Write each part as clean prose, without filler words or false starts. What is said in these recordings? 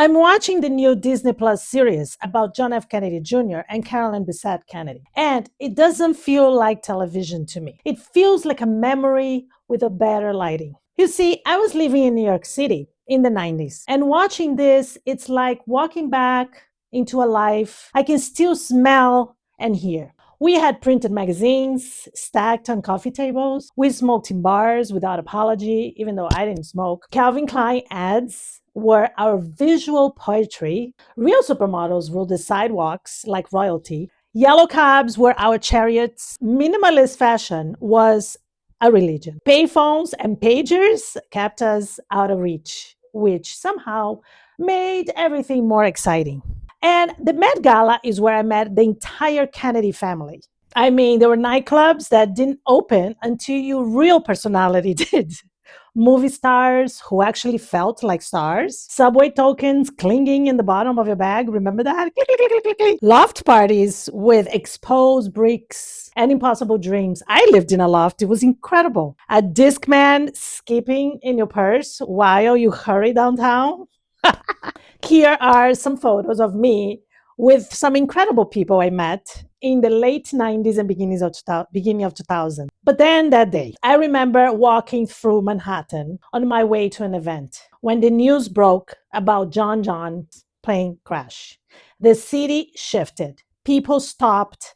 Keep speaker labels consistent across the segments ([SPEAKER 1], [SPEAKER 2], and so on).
[SPEAKER 1] I'm watching the new Disney Plus series about John F. Kennedy Jr. and Carolyn Bessette-Kennedy, and it doesn't feel like television to me. It feels like a memory with a better lighting. You see, I was living in New York City in the 90s, and watching this, it's like walking back into a life I can still smell and hear. We had printed magazines stacked on coffee tables. We smoked in bars without apology, even though I didn't smoke. Calvin Klein ads were our visual poetry. Real supermodels ruled the sidewalks like royalty. Yellow cabs were our chariots. Minimalist fashion was a religion. Payphones and pagers kept us out of reach, which somehow made everything more exciting. And the Met Gala is where I met the entire Kennedy family. I mean, there were nightclubs that didn't open until your real personality did. Movie stars who actually felt like stars. Subway tokens clinging in the bottom of your bag. Remember that? Click, click, click, click, click, click. Loft parties with exposed bricks and impossible dreams. I lived in a loft. It was incredible. A Discman skipping in your purse while you hurry downtown. Here are some photos of me with some incredible people I met in the late 90s and beginning of 2000. But then that day, I remember walking through Manhattan on my way to an event when the news broke about John's plane crash. The city shifted. People stopped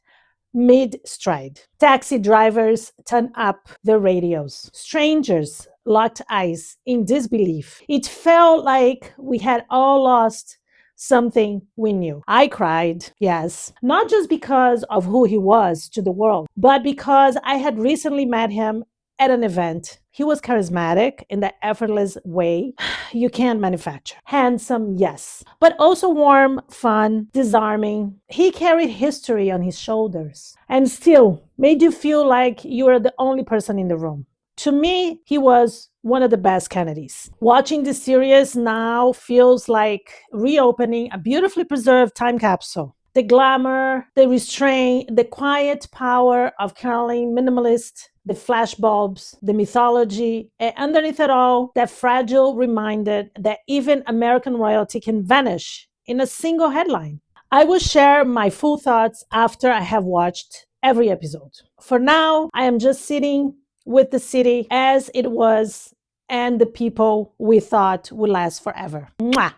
[SPEAKER 1] mid-stride. Taxi drivers turned up their radios. Strangers locked eyes in disbelief. It felt like we had all lost something we knew. I cried, yes, not just because of who he was to the world, but because I had recently met him at an event. He was charismatic in that effortless way you can't manufacture. Handsome, yes, but also warm, fun, disarming. He carried history on his shoulders and still made you feel like you were the only person in the room. To me, he was one of the best Kennedys. Watching the series now feels like reopening a beautifully preserved time capsule. The glamour, the restraint, the quiet power of Caroline minimalist, the flashbulbs, the mythology, and underneath it all, that fragile reminder that even American royalty can vanish in a single headline. I will share my full thoughts after I have watched every episode. For now, I am just sitting with the city as it was and the people we thought would last forever. Mwah!